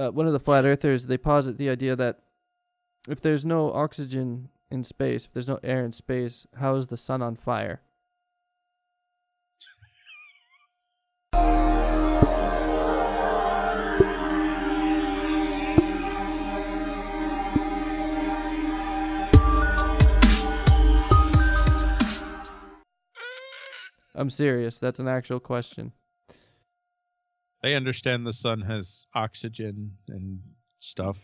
one of the flat earthers, they posit the idea that if there's no oxygen in space, if there's no air in space, how is the sun on fire? I'm serious. That's an actual question. They understand the sun has oxygen and stuff.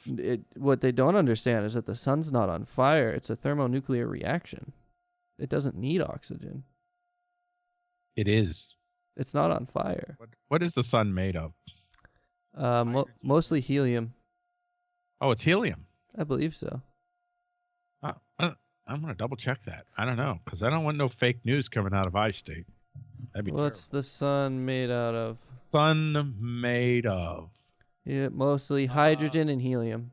What they don't understand is that the sun's not on fire. It's a thermonuclear reaction. It doesn't need oxygen. It is. It's not on fire. What is the sun made of? Mostly helium. Oh, it's helium. I believe so. I'm going to double check that. I don't know, because I don't want no fake news coming out of iState. That'd be What's the sun made out of? Sun made of? Yeah, mostly hydrogen and helium.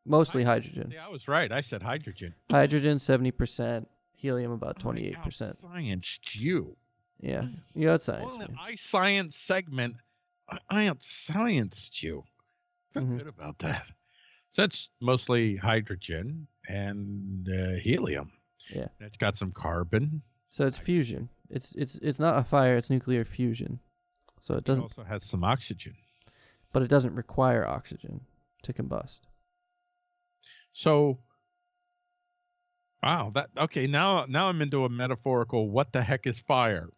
Mostly hydrogen. Yeah, I was right. I said hydrogen. Hydrogen 70%, helium about 28%. Outscienced you. Yeah, you got science. On the iScience segment, I outscienced you. Feel good about that. So that's mostly hydrogen and helium. Yeah. And it's got some carbon. So it's fusion. It's not a fire. It's nuclear fusion. So it doesn't. It also has some oxygen. But it doesn't require oxygen to combust. So, wow, okay. Now I'm into a metaphorical. What the heck is fire?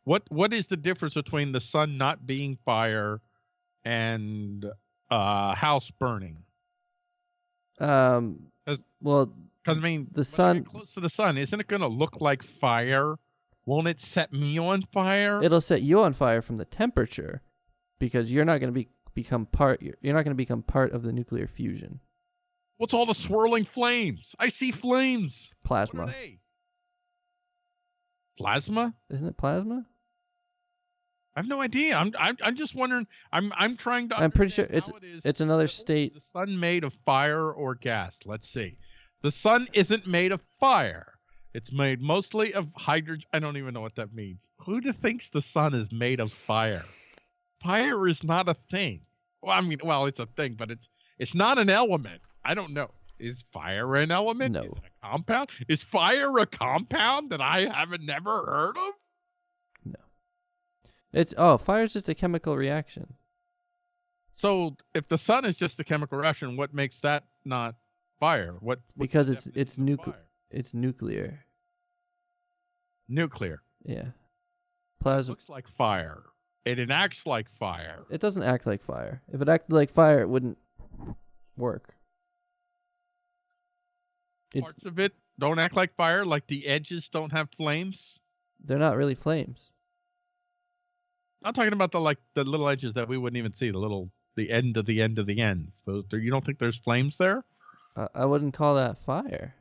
What is the difference between the sun not being fire and house burning? Well, because I mean, the sun close to the sun, isn't it going to look like fire? Won't it set me on fire? It'll set you on fire from the temperature, because you're not going to become part. You're not going to become part of the nuclear fusion. What's all the swirling flames? I see flames. Plasma. What are they? Plasma? Isn't it plasma? I have no idea. I'm just wondering. I'm trying to. I'm pretty sure it's another state. The sun made of fire or gas? Let's see. The sun isn't made of fire. It's made mostly of hydrogen. I don't even know what that means. Who thinks the sun is made of fire? Fire is not a thing. Well, I mean, it's a thing, but it's not an element. I don't know. Is fire an element? No. Is it a compound? Is fire a compound that I haven't never heard of? No. Fire's just a chemical reaction. So if the sun is just a chemical reaction, what makes that not fire? Because it's nuclear. It's nuclear. Nuclear. Yeah. Plasma. It looks like fire. It acts like fire. It doesn't act like fire. If it acted like fire, it wouldn't work. Parts of it don't act like fire, like the edges don't have flames. They're not really flames. I'm talking about the little edges that we wouldn't even see, the end of the ends. You don't think there's flames there? I wouldn't call that fire.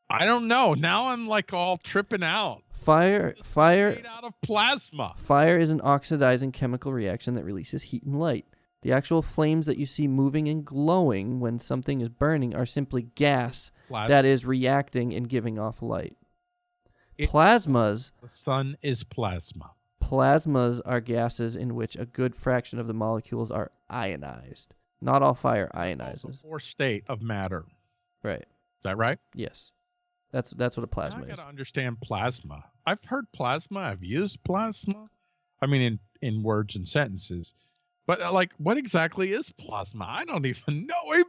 I don't know. Now I'm like all tripping out. Fire made out of plasma. Fire is an oxidizing chemical reaction that releases heat and light. The actual flames that you see moving and glowing when something is burning are simply gas that is reacting and giving off light. Plasmas. The sun is plasma. Plasmas are gases in which a good fraction of the molecules are ionized. Not all fire ionizes. It's a fourth state of matter. Right. Is that right? Yes. That's what a plasma is. I gotta understand plasma. I've heard plasma. I've used plasma. I mean, in words and sentences. But what exactly is plasma? I don't even know. I'm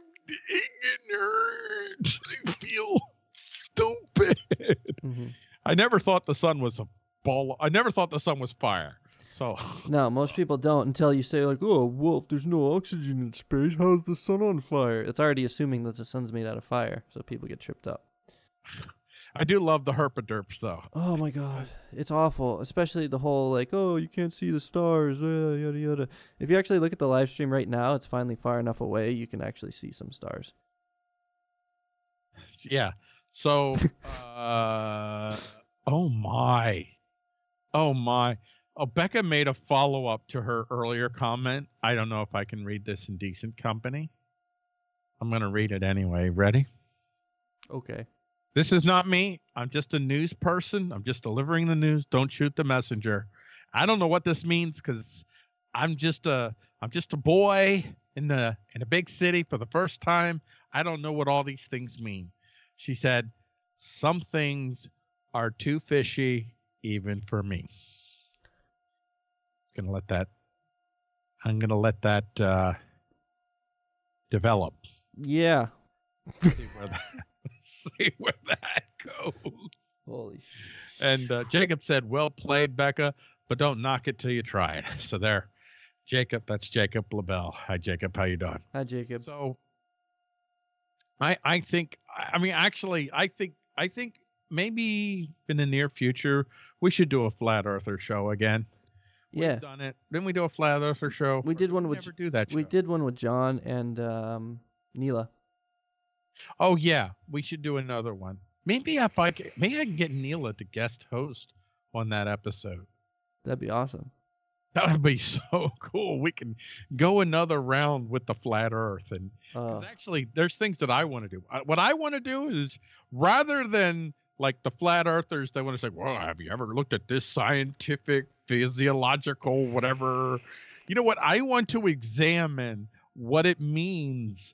ignorant. I feel stupid. Mm-hmm. I never thought the sun was a ball. I never thought the sun was fire. So no, most people don't until you say if there's no oxygen in space, how's the sun on fire? It's already assuming that the sun's made out of fire, so people get tripped up. I do love the herpaderps, though. Oh my god, it's awful. Especially the whole you can't see the stars, yada yada. If you actually look at the live stream right now, it's finally far enough away you can actually see some stars. Yeah. So, oh my. Oh, Becca made a follow-up to her earlier comment. I don't know if I can read this in decent company. I'm going to read it anyway. Ready? Okay. This is not me. I'm just a news person. I'm just delivering the news. Don't shoot the messenger. I don't know what this means because I'm just a I'm just a boy in a big city for the first time. I don't know what all these things mean. She said, some things are too fishy even for me. I'm gonna let that develop. Yeah. See where that goes. Holy shit. And Jacob said, well played, Becca, but don't knock it till you try it. So there, Jacob, that's Jacob LaBelle. Hi, Jacob. How you doing? Hi, Jacob. So I think maybe in the near future, we should do a Flat Earther show again. Yeah. We've done it. Didn't we do a Flat Earther show? We did one with never do that show. We did one with John and Neela. Oh yeah, we should do another one. Maybe I can get Neela to guest host on that episode. That'd be awesome. That would be so cool. We can go another round with the Flat Earth, and 'cause actually, there's things that I want to do. What I want to do is, rather than like the Flat Earthers, they want to say, "Well, have you ever looked at this scientific, physiological, whatever?" You know what? I want to examine what it means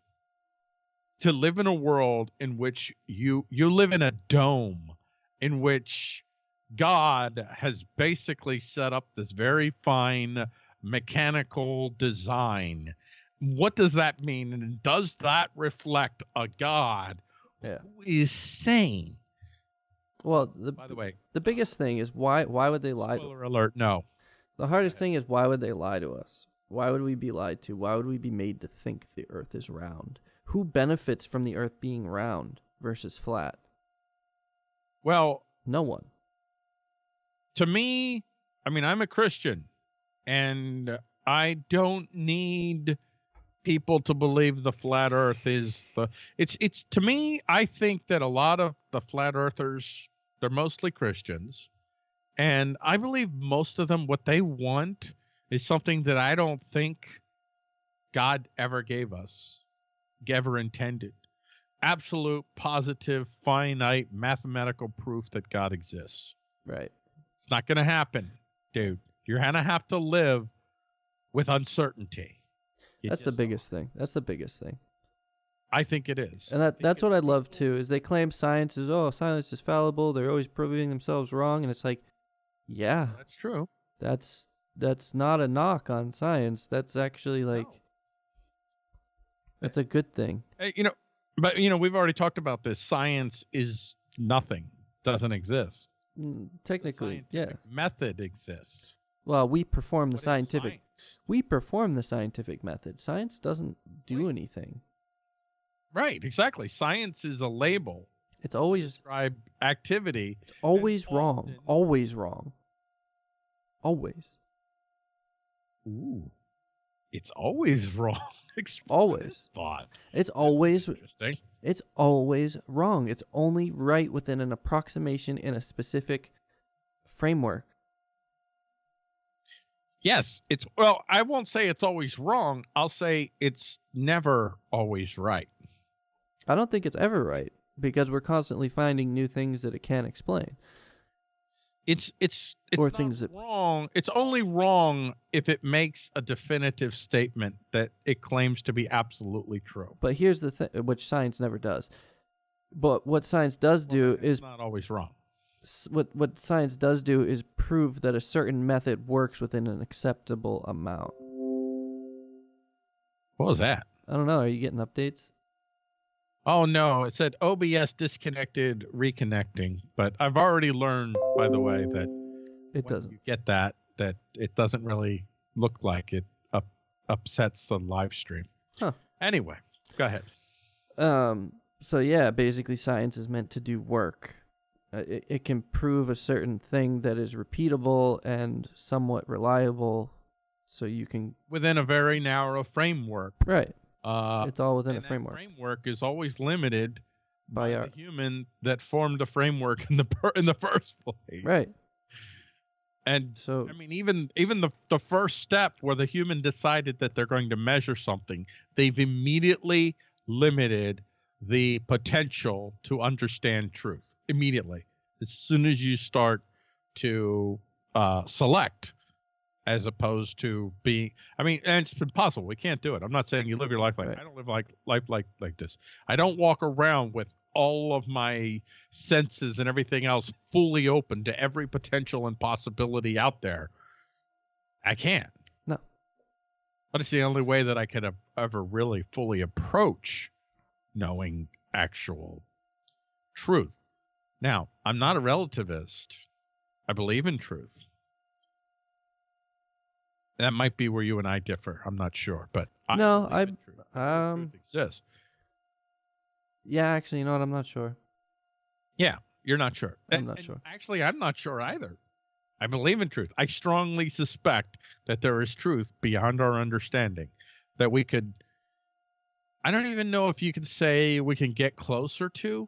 to live in a world in which you live in a dome, in which God has basically set up this very fine mechanical design. What does that mean? And does that reflect a God who is sane? Well, by the way, the biggest thing is why would they lie? Spoiler alert, no. The hardest thing is why would they lie to us? Why would we be lied to? Why would we be made to think the Earth is round? Who benefits from the Earth being round versus flat? Well, no one. To me, I mean, I'm a Christian, and I don't need people to believe the flat Earth is the. It's to me. I think that a lot of the flat earthers, they're mostly Christians, and I believe most of them, what they want is something that I don't think God ever gave us, ever intended. Absolute, positive, finite, mathematical proof that God exists. Right. It's not going to happen, dude. You're going to have to live with uncertainty. That's the biggest thing. That's the biggest thing. I think it is. And that's what I love, too, is they claim science is, science is fallible. They're always proving themselves wrong. And it's like, yeah. That's true. That's not a knock on science. That's actually like, that's a good thing. But we've already talked about this. Science is nothing. Doesn't exist. Technically, yeah. Method exists. Well, we perform the scientific method. Science doesn't do anything. Right, exactly. Science is a label. It's always describe activity. It's always wrong. Always wrong. Always. Ooh. It's always wrong. Always. Thought. It's always interesting. It's always wrong. It's only right within an approximation in a specific framework. Yes, I won't say it's always wrong. I'll say it's never always right. I don't think it's ever right because we're constantly finding new things that it can't explain. It's or not things wrong. It's only wrong if it makes a definitive statement that it claims to be absolutely true. But here's the thing, which science never does. But what science does do is not always wrong. What science does do is prove that a certain method works within an acceptable amount. What was that? I don't know. Are you getting updates? Oh, no. It said OBS disconnected, reconnecting. But I've already learned, by the way, that it doesn't. You get that it doesn't really look like it upsets the live stream. Huh. Anyway, go ahead. So, yeah, basically science is meant to do work. It can prove a certain thing that is repeatable and somewhat reliable, so you can... Within a very narrow framework. Right. It's all within a framework. That framework is always limited by the human that formed the framework in the first place. Right. And so, I mean, even the first step where the human decided that they're going to measure something, they've immediately limited the potential to understand truth. Immediately, as soon as you start to select as opposed to being. I mean, and it's impossible. We can't do it. I'm not saying you live your life like Right. I don't live life like this. I don't walk around with all of my senses and everything else fully open to every potential and possibility out there. I can't. No. But it's the only way that I could ever really fully approach knowing actual truth. Now, I'm not a relativist. I believe in truth. That might be where you and I differ. I'm not sure, but I believe in truth. Truth exists. Yeah, actually, you know what? I'm not sure. Yeah, you're not sure. I'm not sure. Actually, I'm not sure either. I believe in truth. I strongly suspect that there is truth beyond our understanding that we could. I don't even know if you could say we can get closer to,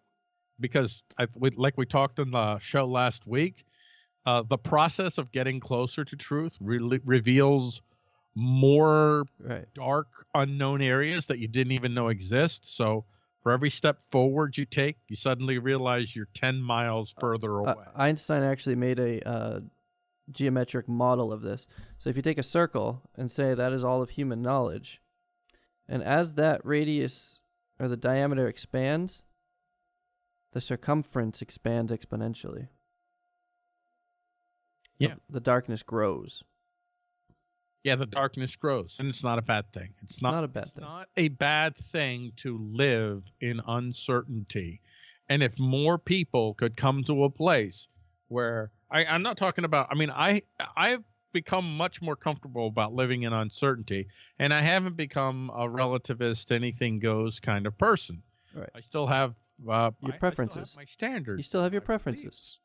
because like we talked on the show last week, the process of getting closer to truth really reveals more dark, unknown areas that you didn't even know exist. So for every step forward you take, you suddenly realize you're 10 miles further away. Einstein actually made a geometric model of this. So if you take a circle and say that is all of human knowledge, and as that radius or the diameter expands, the circumference expands exponentially. Yeah. The darkness grows. Yeah, the darkness grows, and it's not a bad thing. It's not a bad thing. It's not a bad thing to live in uncertainty. And if more people could come to a place where I'm not talking about, I mean, I've become much more comfortable about living in uncertainty, and I haven't become a relativist, anything goes kind of person. Right. I still have your preferences. I still have my standards. You still have your preferences. Beliefs.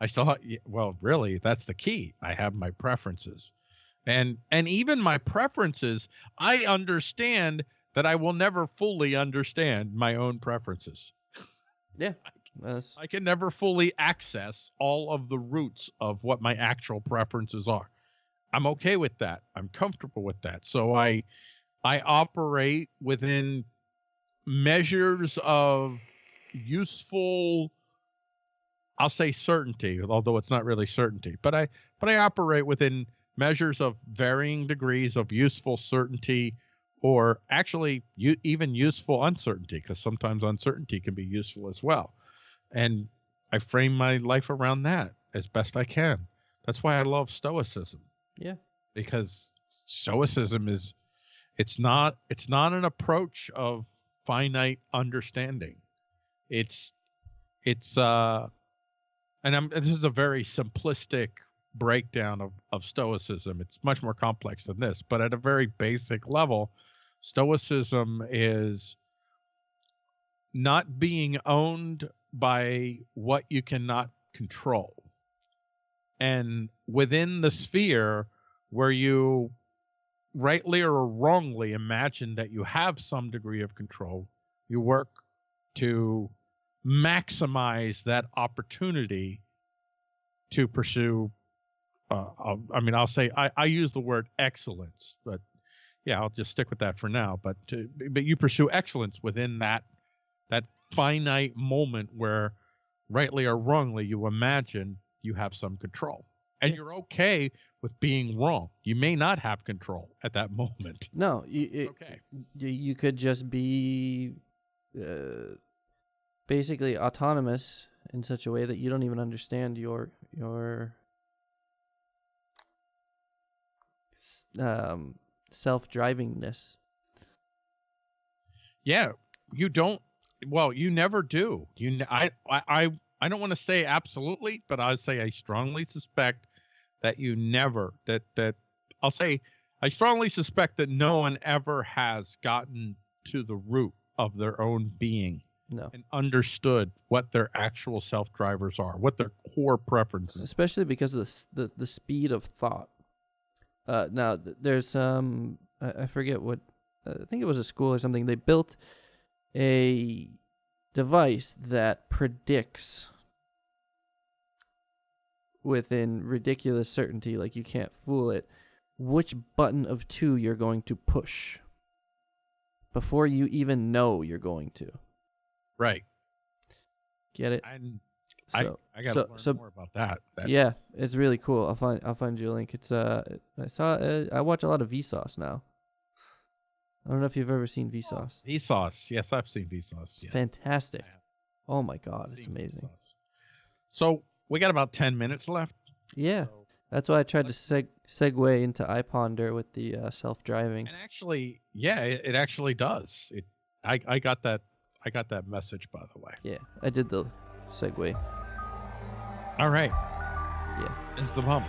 I still have, well, really, that's the key. I have my preferences. And even my preferences, I understand that I will never fully understand my own preferences. Yeah. I can never fully access all of the roots of what my actual preferences are. I'm okay with that. I'm comfortable with that. So I operate within measures of useful, I'll say certainty, although it's not really certainty, but I operate within measures of varying degrees of useful certainty, or actually even useful uncertainty, because sometimes uncertainty can be useful as well. And I frame my life around that as best I can. That's why I love Stoicism. Yeah. Because Stoicism is, it's not an approach of finite understanding. It's this is a very simplistic breakdown of Stoicism. It's much more complex than this, but at a very basic level, Stoicism is not being owned by what you cannot control. And within the sphere where you rightly or wrongly imagine that you have some degree of control, you work to maximize that opportunity to pursue I'll say I use the word excellence, but yeah, I'll just stick with that for now. But you pursue excellence within that finite moment where, rightly or wrongly, you imagine you have some control, and you're okay with being wrong. You may not have control at that moment. No, okay. You could just be basically autonomous in such a way that you don't even understand your self-drivingness. Yeah, you don't. Well, you never do. I don't want to say absolutely, but I say I strongly suspect that you never. That I'll say I strongly suspect that no one ever has gotten to the root of their own being. No. And understood what their actual self-drivers are, what their core preferences. Especially because of the speed of thought. Now, there's I forget what, I think it was a school or something. They built a device that predicts within ridiculous certainty, like you can't fool it, which button of 2 you're going to push before you even know you're going to. Right. Get it? And So, I gotta learn more about that. Yeah, it's really cool. I'll find you a link. It's I watch a lot of Vsauce now. I don't know if you've ever seen Vsauce. Vsauce, yes, I've seen Vsauce. Yes. Fantastic. Oh my God, it's amazing. Vsauce. So we got about 10 minutes left. Yeah, that's why I tried to segue into iPonder with the self-driving. And actually, yeah, it actually does. I got that message, by the way. Yeah, I did the segue. All right. Yeah. There's the bump.